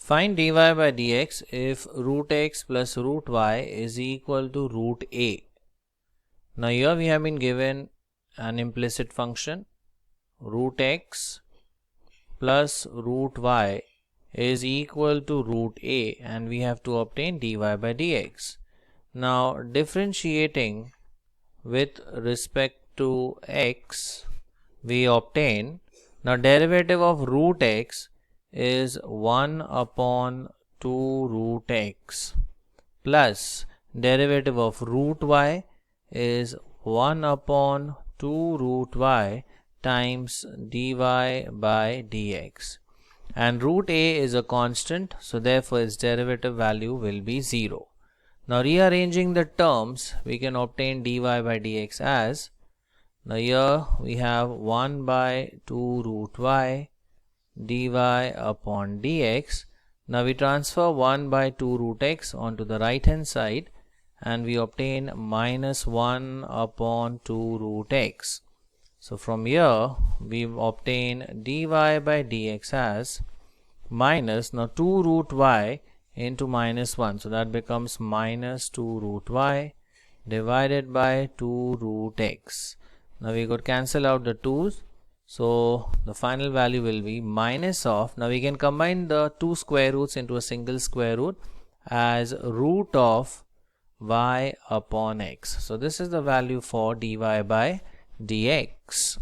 Find dy by dx if root x plus root y is equal to root a. Now here we have been given an implicit function root x plus root y is equal to root a, and we have to obtain dy by dx. Now differentiating with respect to x, we obtain, now derivative of root x is 1 upon 2 root x plus derivative of root y is 1 upon 2 root y times dy by dx, and root a is a constant, so therefore its derivative value will be 0. Now rearranging the terms, we can obtain dy by dx as, now here we have 1 by 2 root y dy upon dx. Now we transfer 1 by 2 root x onto the right hand side and we obtain minus 1 upon 2 root x. So from here we obtain dy by dx as minus, now 2 root y into minus 1, so that becomes minus 2 root y divided by 2 root x. Now we could cancel out the 2's, so the final value will be minus of, now we can combine the two square roots into a single square root as root of y upon x. So this is the value for dy by dx.